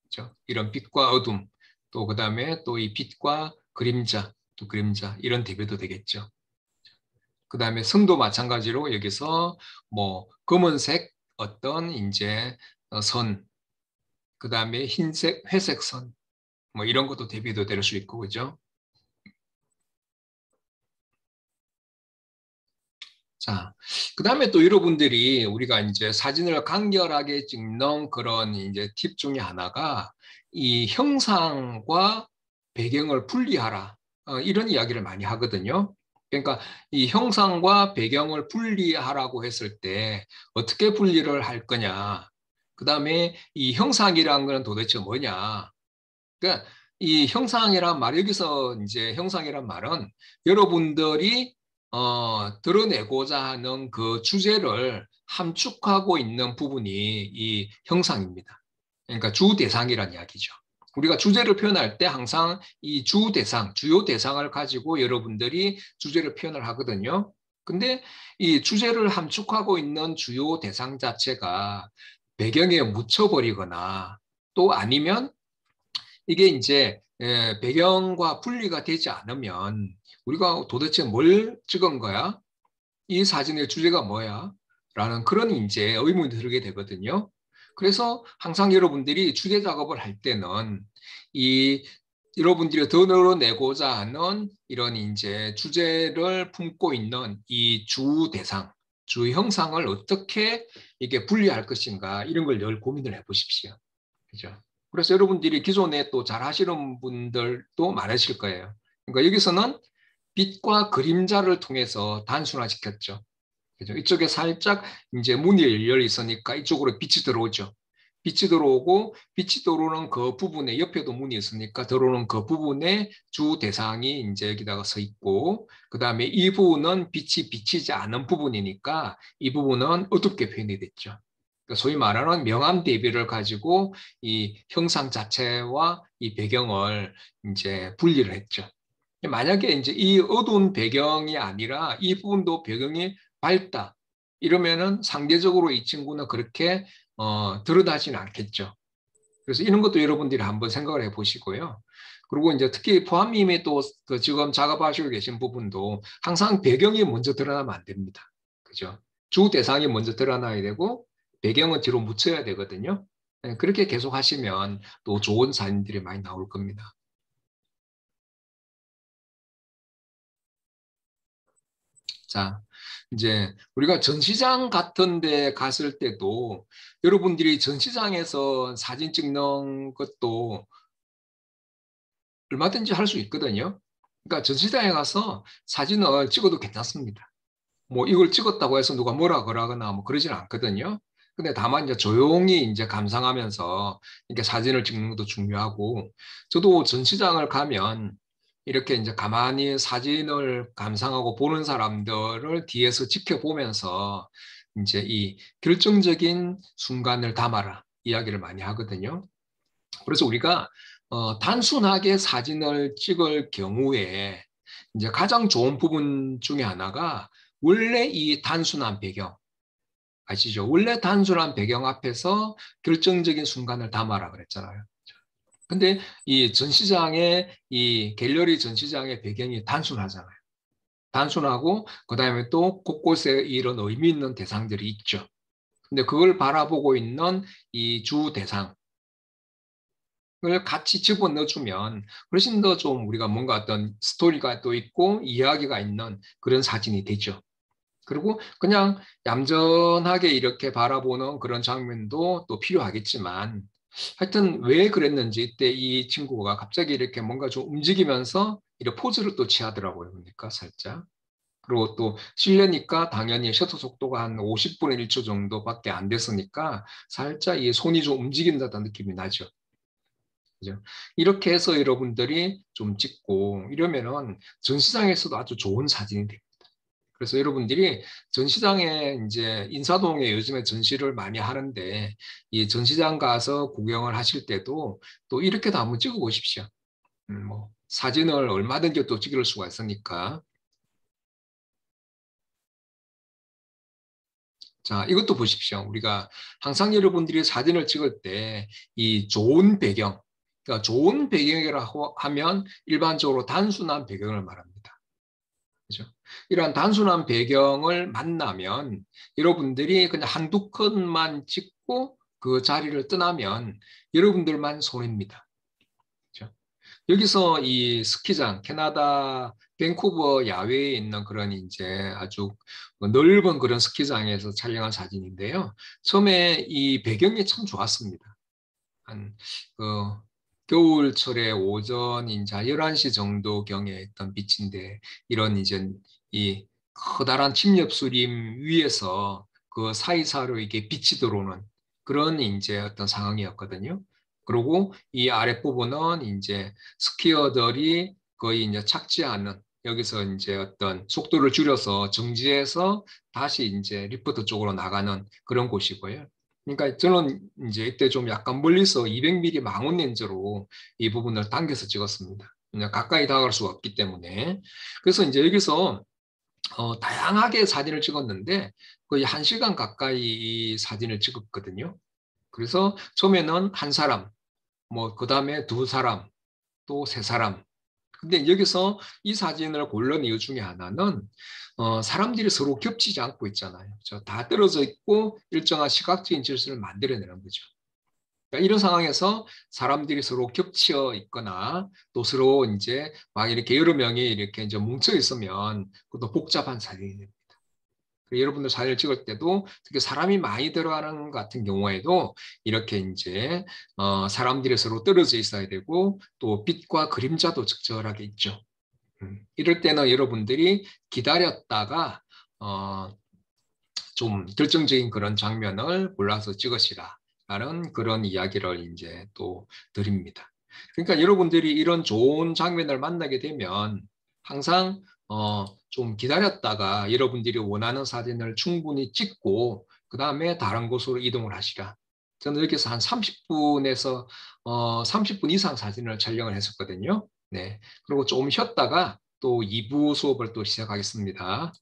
그렇죠? 이런 빛과 어둠, 또 그 다음에 또 이 빛과 그림자, 또 그림자 이런 대비도 되겠죠. 그 다음에 성도 마찬가지로 여기서 뭐 검은색 어떤 이제 선, 그 다음에 흰색, 회색 선, 뭐 이런 것도 대비도 될 수 있고, 그죠? 자, 그 다음에 또 여러분들이 우리가 이제 사진을 간결하게 찍는 그런 이제 팁 중에 하나가 이 형상과 배경을 분리하라. 이런 이야기를 많이 하거든요. 그러니까 이 형상과 배경을 분리하라고 했을 때 어떻게 분리를 할 거냐. 그 다음에 이 형상이란 건 도대체 뭐냐. 그러니까 이 형상이란 말, 여기서 이제 형상이란 말은 여러분들이 드러내고자 하는 그 주제를 함축하고 있는 부분이 이 형상입니다. 그러니까 주 대상이란 이야기죠. 우리가 주제를 표현할 때 항상 이 주 대상, 주요 대상을 가지고 여러분들이 주제를 표현을 하거든요. 근데 이 주제를 함축하고 있는 주요 대상 자체가 배경에 묻혀버리거나 또 아니면 이게 이제 배경과 분리가 되지 않으면 우리가 도대체 뭘 찍은 거야? 이 사진의 주제가 뭐야? 라는 그런 이제 의문이 들게 되거든요. 그래서 항상 여러분들이 주제 작업을 할 때는 이 여러분들이 더 늘어내고자 하는 이런 이제 주제를 품고 있는 이 주 대상, 주 형상을 어떻게 이게 분리할 것인가 이런 걸 늘 고민을 해 보십시오. 그죠? 그래서 여러분들이 기존에 또 잘 하시는 분들도 많으실 거예요. 그러니까 여기서는 빛과 그림자를 통해서 단순화시켰죠. 그죠? 이쪽에 살짝 이제 문이 열려 있으니까 이쪽으로 빛이 들어오죠. 빛이 들어오고 빛이 들어오는 그 부분에 옆에도 문이 있으니까 들어오는 그 부분에 주 대상이 이제 여기다가 서 있고 그다음에 이 부분은 빛이 비치지 않은 부분이니까 이 부분은 어둡게 표현이 됐죠. 그러니까 소위 말하는 명암 대비를 가지고 이 형상 자체와 이 배경을 이제 분리를 했죠. 만약에 이제 이 어두운 배경이 아니라 이 부분도 배경이 밝다. 이러면은 상대적으로 이 친구는 그렇게 드러나지는 않겠죠. 그래서 이런 것도 여러분들이 한번 생각을 해 보시고요. 그리고 이제 특히 포함님이 또그 지금 작업하시고 계신 부분도 항상 배경이 먼저 드러나면 안 됩니다. 그죠? 주 대상이 먼저 드러나야 되고 배경은 뒤로 묻혀야 되거든요. 그렇게 계속 하시면 또 좋은 사진들이 많이 나올 겁니다. 자, 이제 우리가 전시장 같은 데 갔을 때도 여러분들이 전시장에서 사진 찍는 것도 얼마든지 할 수 있거든요. 그러니까 전시장에 가서 사진을 찍어도 괜찮습니다. 뭐 이걸 찍었다고 해서 누가 뭐라 그러거나 뭐 그러지는 않거든요. 근데 다만 이제 조용히 이제 감상하면서 이렇게 사진을 찍는 것도 중요하고 저도 전시장을 가면 이렇게 이제 가만히 사진을 감상하고 보는 사람들을 뒤에서 지켜보면서 이제 이 결정적인 순간을 담아라 이야기를 많이 하거든요. 그래서 우리가 단순하게 사진을 찍을 경우에 이제 가장 좋은 부분 중에 하나가 원래 이 단순한 배경 아시죠? 원래 단순한 배경 앞에서 결정적인 순간을 담아라 그랬잖아요. 근데 이 전시장의 이 갤러리 전시장의 배경이 단순하잖아요. 단순하고 그다음에 또 곳곳에 이런 의미 있는 대상들이 있죠. 근데 그걸 바라보고 있는 이 주 대상 을 같이 집어넣어주면 훨씬 더 좀 우리가 뭔가 어떤 스토리가 또 있고 이야기가 있는 그런 사진이 되죠. 그리고 그냥 얌전하게 이렇게 바라보는 그런 장면도 또 필요하겠지만 하여튼 왜 그랬는지 이때 이 친구가 갑자기 이렇게 뭔가 좀 움직이면서 이렇게 포즈를 또 취하더라고요. 그러니까 살짝. 그리고 또 실내니까 당연히 셔터 속도가 한 50분의 1초 정도밖에 안 됐으니까 살짝 이 손이 좀 움직인다는 느낌이 나죠. 그죠? 이렇게 해서 여러분들이 좀 찍고 이러면은 전시장에서도 아주 좋은 사진이 됩니다. 그래서 여러분들이 전시장에 이제 인사동에 요즘에 전시를 많이 하는데 이 전시장 가서 구경을 하실 때도 또 이렇게도 한번 찍어 보십시오. 뭐 사진을 얼마든지 또 찍을 수가 있으니까. 자, 이것도 보십시오. 우리가 항상 여러분들이 사진을 찍을 때 이 좋은 배경, 그러니까 좋은 배경이라고 하면 일반적으로 단순한 배경을 말합니다. 그죠? 이러한 단순한 배경을 만나면 여러분들이 그냥 한두 컷만 찍고 그 자리를 떠나면 여러분들만 손해입니다. 그죠? 여기서 이 스키장, 캐나다 밴쿠버 야외에 있는 그런 이제 아주 넓은 그런 스키장에서 촬영한 사진인데요. 처음에 이 배경이 참 좋았습니다. 한, 겨울철에 오전 이제 11시 정도 경에 했던 빛인데 이런 이제 이 커다란 침엽수림 위에서 그 사이사이로 이게 빛이 들어오는 그런 이제 어떤 상황이었거든요. 그리고 이 아랫부분은 이제 스키어들이 거의 이제 착지하는 여기서 이제 어떤 속도를 줄여서 정지해서 다시 이제 리프트 쪽으로 나가는 그런 곳이고요. 그러니까 저는 이제 이때 좀 약간 멀리서 200mm 망원 렌즈로 이 부분을 당겨서 찍었습니다. 그냥 가까이 다가갈 수가 없기 때문에. 그래서 이제 여기서 다양하게 사진을 찍었는데 거의 1시간 가까이 이 사진을 찍었거든요. 그래서 처음에는 한 사람, 뭐 그다음에 두 사람, 또 세 사람. 근데 여기서 이 사진을 고른 이유 중에 하나는 사람들이 서로 겹치지 않고 있잖아요. 그렇죠? 다 떨어져 있고 일정한 시각적인 질서를 만들어내는 거죠. 그러니까 이런 상황에서 사람들이 서로 겹쳐 있거나 또 서로 이제 막 이렇게 여러 명이 이렇게 이제 뭉쳐 있으면 그것도 복잡한 사진이 됩니다. 여러분들 사진을 찍을 때도 특히 사람이 많이 들어가는 같은 경우에도 이렇게 이제 사람들이 서로 떨어져 있어야 되고 또 빛과 그림자도 적절하게 있죠. 이럴 때는 여러분들이 기다렸다가 좀 결정적인 그런 장면을 골라서 찍으시라라는 그런 이야기를 이제 또 드립니다. 그러니까 여러분들이 이런 좋은 장면을 만나게 되면 항상 좀 기다렸다가 여러분들이 원하는 사진을 충분히 찍고 그 다음에 다른 곳으로 이동을 하시라. 저는 여기서 한 30분에서 30분 이상 사진을 촬영을 했었거든요. 네. 그리고 좀 쉬었다가 또 2부 수업을 또 시작하겠습니다.